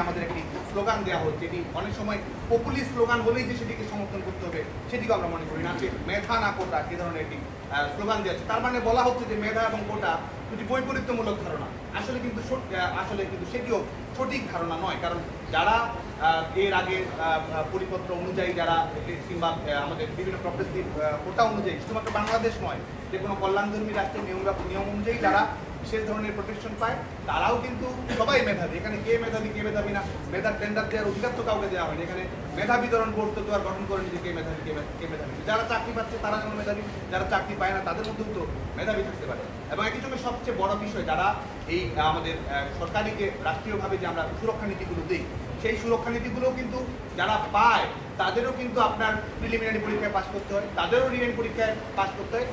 আমাদের একটি স্লোগান দেওয়া হচ্ছে, এটি অনেক সময় পপুলিস্ট স্লোগান হলেই যে সেটিকে সমর্থন করতে হবে সেটিকে আমরা মনে করি না। যে মেধা না কোটা এ ধরনের একটি স্লোগান দেওয়া হচ্ছে, তার মানে বলা হচ্ছে যে মেধা এবং কোটা দুটি বৈপরীত্যমূলক ধারণা। আসলে কিন্তু সেটিও সঠিক ধারণা নয়, কারণ যারা এর আগে পরিপত্র অনুযায়ী যারা কিংবা আমাদের বিভিন্ন প্রগ্রেসিভ কোটা অনুযায়ী, শুধুমাত্র বাংলাদেশ নয়, যে কোনো কল্যাণধর্মী রাষ্ট্রের নিয়ম অনুযায়ী যারা বিশেষ ধরনের প্রোটেকশন পায় তারাও কিন্তু সবাই মেধাবী। এখানে কে মেধাবী না, মেধার টেন্ডার দেওয়ার অধিকার তো কাউকে দেওয়া হয়নি। এখানে মেধা বিতরণ বোর্ড তো আর গঠন করেনি যে কে মেধাবী। যারা চাকরি পাচ্ছে তারা যেমন মেধাবী, যারা চাকরি পায় না তাদের মধ্যেও তো মেধাবী থাকতে পারে। এবং একই সঙ্গে সবচেয়ে বড় বিষয়, যারা এই আমাদের সরকারি যে রাষ্ট্রীয়ভাবে যে আমরা সুরক্ষা নীতিগুলো দিই, সেই সুরক্ষা নীতিগুলোও কিন্তু যারা পায় তাদেরও কিন্তু আপনার প্রিলিমিনারি পরীক্ষায় পাস করতে হয়, তাদেরও রিটেন পরীক্ষায় পাস করতে হয়,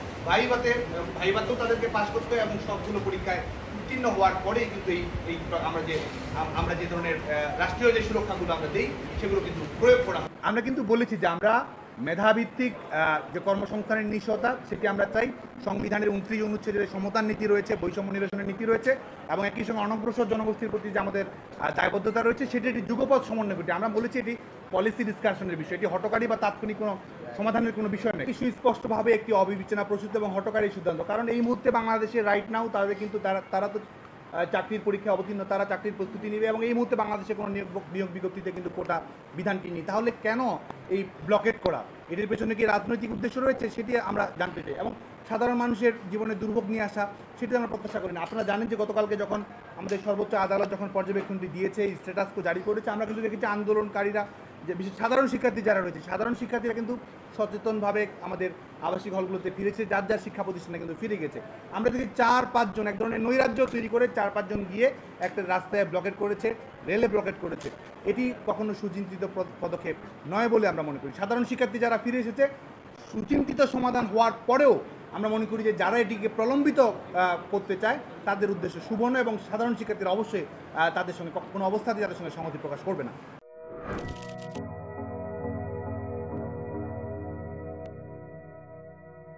ভাইভাতেও তাদেরকে পাস করতে হয়, এবং সবগুলো পরীক্ষায় উত্তীর্ণ হওয়ার পরেই কিন্তু এই আমরা যে ধরনের রাষ্ট্রীয় যে সুরক্ষাগুলো আমরা দিই সেগুলো কিন্তু প্রয়োগ করা হয়। আমরা কিন্তু বলেছি যে আমরা মেধাভিত্তিক যে কর্মসংস্থানের নিশ্চয়তা সেটি আমরা চাই। সংবিধানের 29 অনুচ্ছেদে সমতার নীতি রয়েছে, বৈষম্য নিরসনের নীতি রয়েছে, এবং একই সঙ্গে অনগ্রসর জনগোষ্ঠীর প্রতি যে আমাদের দায়বদ্ধতা রয়েছে সেটি একটি যুগপৎ সমন্বয় করছে। আমরা বলেছি এটি পলিসি ডিসকাশনের বিষয়, এটি হঠকারী বা তাৎক্ষণিক কোনো সমাধানের কোনো বিষয় নেই। সুস্পষ্টভাবে একটি অবিবেচনা প্রসূত এবং হঠকারী সিদ্ধান্ত, কারণ এই মুহূর্তে বাংলাদেশের রাইট নাও তাদের কিন্তু তারা তো চাকরির পরীক্ষায় অবতীর্ণ, তারা চাকরির প্রস্তুতি নেবে, এবং এই মুহূর্তে বাংলাদেশে কোনো নিয়োগ বিজ্ঞপ্তিতে কিন্তু কোটা বিধানটি নেই। তাহলে কেন এই ব্লকেট করা? এটির পেছনে কি রাজনৈতিক উদ্দেশ্য রয়েছে সেটি আমরা জানতে চাই, এবং সাধারণ মানুষের জীবনে দুর্ভোগ নিয়ে আসা সেটি আমরা প্রত্যাশা করি না। আপনারা জানেন যে গতকালকে যখন আমাদের সর্বোচ্চ আদালত যখন পর্যবেক্ষণটি দিয়েছে, স্ট্যাটাস কো জারি করেছে, আমরা কিন্তু দেখেছি আন্দোলনকারীরা যে বিশেষ সাধারণ শিক্ষার্থী যারা রয়েছে, সাধারণ শিক্ষার্থীরা কিন্তু সচেতনভাবে আমাদের আবাসিক হলগুলোতে ফিরেছে, যার শিক্ষা প্রতিষ্ঠানে কিন্তু ফিরে গেছে। আমরা যদি 4-5 জন এক ধরনের নৈরাজ্য তৈরি করে 4-5 জন গিয়ে একটা রাস্তায় ব্লকেট করেছে, রেলে ব্লকেট করেছে, এটি কখনো সুচিন্তিত পদক্ষেপ নয় বলে আমরা মনে করি। সাধারণ শিক্ষার্থী যারা ফিরে এসেছে, সুচিন্তিত সমাধান হওয়ার পরেও আমরা মনে করি যে যারা এটিকে প্রলম্বিত করতে চায় তাদের উদ্দেশ্য শুভ নয়, এবং সাধারণ শিক্ষার্থীরা অবশ্যই তাদের সঙ্গে কোনো অবস্থাতেই তাদের সঙ্গে সংহতি প্রকাশ করবে না।